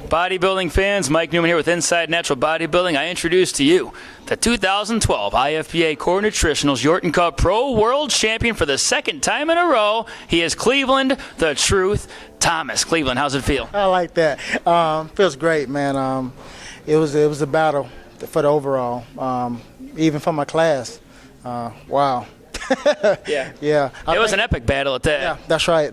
Bodybuilding fans, Mike Newman here with Inside Natural Bodybuilding. I introduce to you the 2012 IFPA Core Nutritionals Yorton Cup Pro World Champion for the second time in a row. He is Cleveland, the Truth, Thomas. Cleveland, how's it feel? I like that. Feels great, man. It was a battle for the overall, even for my class. Wow. Yeah. Yeah. It was an epic battle at that. Yeah, that's right.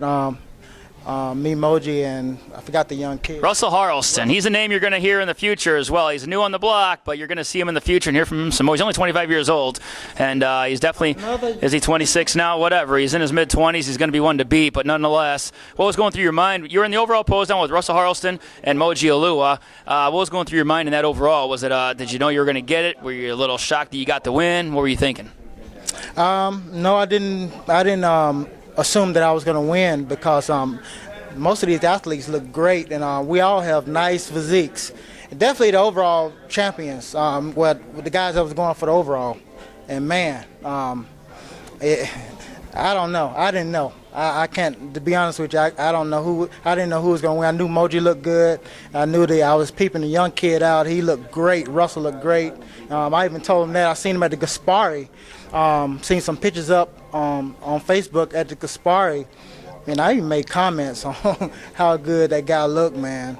Me, Moji, and I forgot the young kid. Russell Harleston. He's a name you're going to hear in the future as well. He's new on the block, but you're going to see him in the future and hear from him some more. He's only 25 years old, and he's definitely, is he 26 now? Whatever. He's in his mid-20s. He's going to be one to beat, but nonetheless, what was going through your mind? You were in the overall pose down with Russell Harleston and Moji Oluwa. What was going through your mind in that overall? Was it, did you know you were going to get it? Were you a little shocked that you got the win? What were you thinking? No, I didn't assume that I was going to win because most of these athletes look great, and we all have nice physiques. Definitely the overall champions, with the guys that was going for the overall. And man, I don't know. I didn't know. I can't, to be honest with you, I don't know who. I didn't know who was going to win. I knew Moji looked good. I knew that I was peeping the young kid out. He looked great. Russell looked great. I even told him that. I seen him at the Gaspari. Seen some pictures up on Facebook at the Gaspari, and I even made comments on how good that guy looked, man.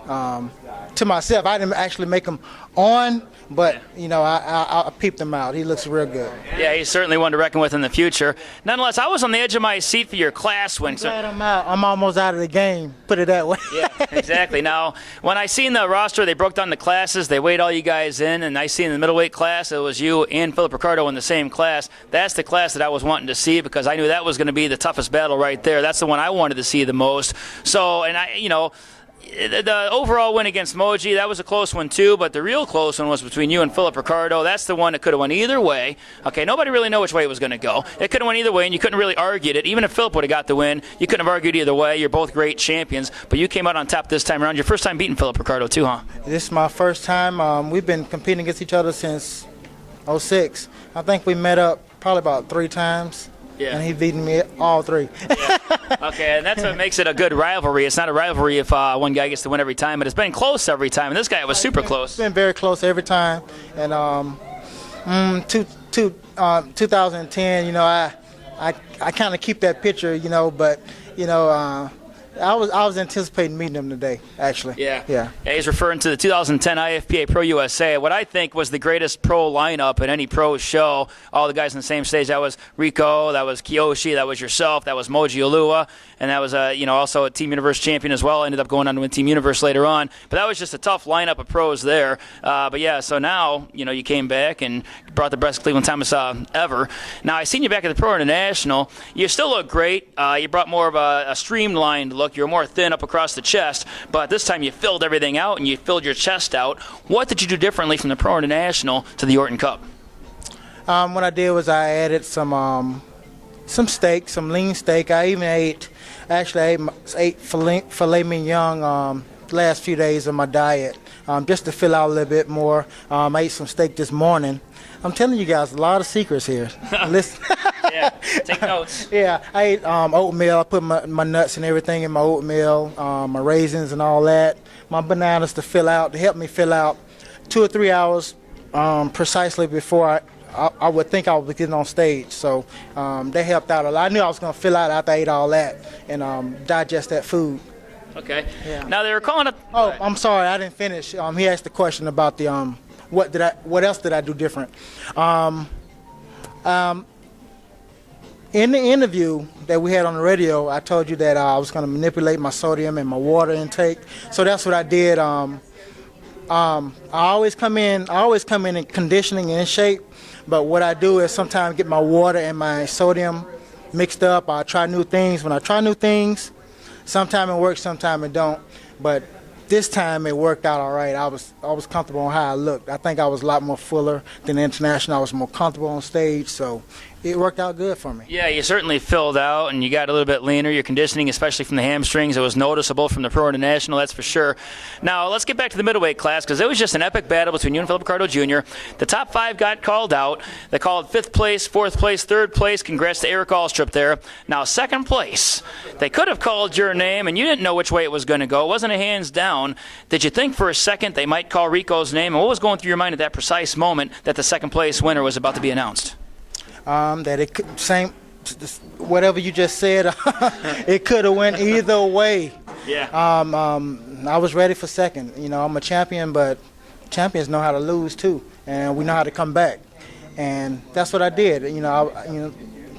To myself, I didn't actually make him on, but you know, I peeped him out. He looks real good. Yeah, he's certainly one to reckon with in the future. Nonetheless, I was on the edge of my seat for your class win. Glad I'm out. I'm almost out of the game. Put it that way. Yeah, exactly. Now, when I seen the roster, they broke down the classes. They weighed all you guys in, and I seen in the middleweight class, it was you and Philip Ricardo in the same class. That's the class that I was wanting to see because I knew that was going to be the toughest battle right there. That's the one I wanted to see the most. So, and I, you know, the overall win against Moji, that was a close one too, but the real close one was between you and Philip Ricardo. That's the one that could have went either way. Okay, nobody really knew which way it was going to go. It could have went either way, and you couldn't really argue it. Even if Philip would have got the win, you couldn't have argued either way. You're both great champions, but you came out on top this time around. Your first time beating Philip Ricardo too, huh? This is my first time. We've been competing against each other since '06. I think we met up probably about 3 times. Yeah. And he's beaten me all 3. Yeah. Okay, and that's what makes it a good rivalry. It's not a rivalry if one guy gets to win every time, but it's been close every time, and this guy was super close. It's been very close every time. And 2010, you know, I kind of keep that picture, you know, but, you know, I was anticipating meeting him today, actually. Yeah. He's referring to the 2010 IFPA Pro USA, what I think was the greatest pro lineup at any pro show. All the guys on the same stage. That was Rico, that was Kiyoshi, that was yourself, that was Moji Oluwa, and that was you know, also a Team Universe champion as well. Ended up going on to win Team Universe later on. But that was just a tough lineup of pros there. But yeah, so now, you know, you came back and brought the best Cleveland Thomas ever. Now, I seen you back at the Pro International. You still look great. You brought more of a streamlined look. You were more thin up across the chest, but this time you filled everything out and you filled your chest out. What did you do differently from the Pro International to the Yorton Cup? What I did was I added some steak, some lean steak. I even ate filet mignon last few days of my diet just to fill out a little bit more. I ate some steak this morning. I'm telling you guys a lot of secrets here. Listen. Yeah, take notes. Yeah, I ate oatmeal. I put my nuts and everything in my oatmeal, my raisins and all that. My bananas to help me fill out 2 or 3 hours precisely before I would think I would be getting on stage. So they helped out a lot. I knew I was going to fill out after I ate all that and digest that food. Okay. Yeah. Now they were calling it. Oh, I'm sorry, I didn't finish. He asked the question about the what else did I do different? In the interview that we had on the radio, I told you that I was going to manipulate my sodium and my water intake. So that's what I did. I always come in conditioning and in shape. But what I do is sometimes get my water and my sodium mixed up. I try new things. When I try new things, sometimes it works, sometimes it don't. But this time it worked out all right. I was comfortable on how I looked. I think I was a lot more fuller than the international. I was more comfortable on stage, so it worked out good for me. Yeah, you certainly filled out, and you got a little bit leaner. Your conditioning, especially from the hamstrings, it was noticeable from the Pro International, that's for sure. Now, let's get back to the middleweight class, because it was just an epic battle between you and Philip Ricardo Jr. The top 5 got called out. They called 5th place, 4th place, 3rd place. Congrats to Erik Alstrup there. Now, 2nd place, they could have called your name, and you didn't know which way it was going to go. It wasn't a hands down. Did you think for a second they might call Rico's name? And what was going through your mind at that precise moment that the 2nd place winner was about to be announced? That it could, whatever you just said, it could have went either way. Yeah. I was ready for 2nd. You know, I'm a champion, but champions know how to lose too, and we know how to come back. And that's what I did. You know, a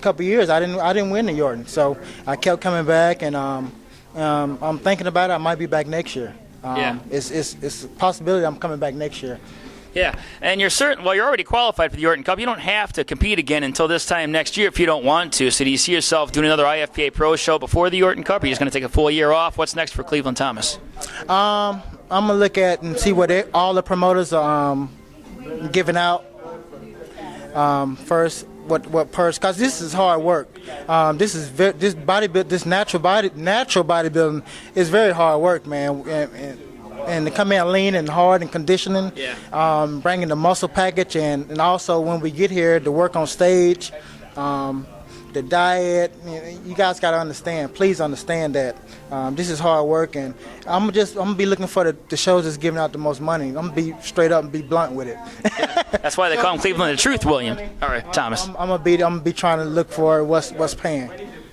couple of years I didn't win the Yorton, so I kept coming back, and I'm thinking about it. I might be back next year. It's a possibility I'm coming back next year. Yeah, and you're already qualified for the Yorton Cup. You don't have to compete again until this time next year if you don't want to. So do you see yourself doing another IFPA Pro show before the Yorton Cup, or are you just going to take a full year off? What's next for Cleveland Thomas? I'm going to look at and see what all the promoters are giving out first. What purse? Because this is hard work. This natural bodybuilding is very hard work, man. And to come in lean and hard and conditioning, bringing the muscle package, and also when we get here to work on stage, the diet. You guys got to understand. Please understand that this is hard work, and I'm gonna be looking for the shows that's giving out the most money. I'm gonna be straight up and be blunt with it. That's why they call him Cleveland the Truth, William. All right, Thomas. I'm gonna be trying to look for what's paying.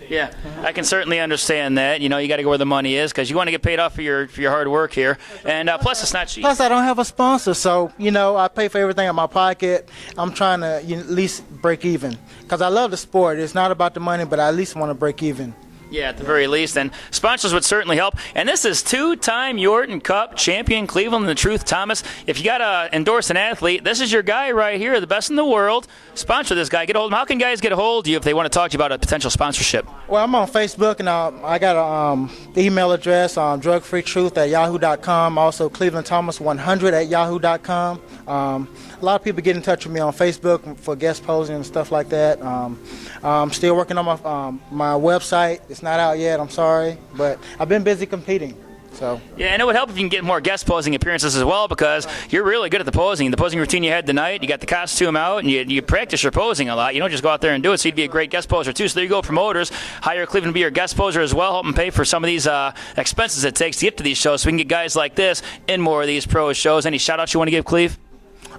Yeah, I can certainly understand that. You know, you got to go where the money is because you want to get paid off for your hard work here. And plus, it's not cheap. Plus, I don't have a sponsor, so I pay for everything in my pocket. I'm trying to at least break even because I love the sport. It's not about the money, but I at least want to break even. Yeah, at the very least. And sponsors would certainly help. And this is 2-time Yorton Cup champion Cleveland the Truth Thomas. If you got to endorse an athlete, this is your guy right here, the best in the world. Sponsor this guy. Get a hold of him. How can guys get a hold of you if they want to talk to you about a potential sponsorship? Well, I'm on Facebook, and I got an email address, drugfreetruth@yahoo.com. Also, clevelandthomas100@yahoo.com. A lot of people get in touch with me on Facebook for guest posing and stuff like that. I'm still working on my website. It's not out yet, I'm sorry, but I've been busy competing. So. Yeah, and it would help if you can get more guest posing appearances as well because you're really good at the posing. The posing routine you had tonight, you got the costume out, and you practice your posing a lot. You don't just go out there and do it, so you'd be a great guest poser too. So there you go, promoters. Hire Cleveland to be your guest poser as well. Help them pay for some of these expenses it takes to get to these shows so we can get guys like this in more of these pro shows. Any shout-outs you want to give, Cleve?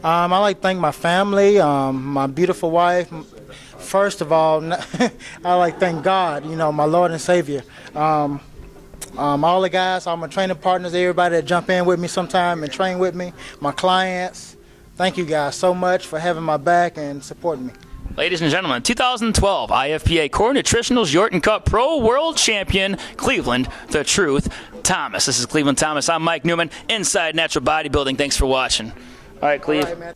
I like to thank my family, my beautiful wife. First of all, I like to thank God, my Lord and Savior. All the guys, all my training partners, everybody that jump in with me sometime and train with me, my clients. Thank you guys so much for having my back and supporting me. Ladies and gentlemen, 2012 IFPA Core Nutritionals Yorton Cup Pro World Champion, Cleveland the Truth Thomas. This is Cleveland Thomas. I'm Mike Neumann, Inside Natural Bodybuilding. Thanks for watching. All right, Cleve. All right, man.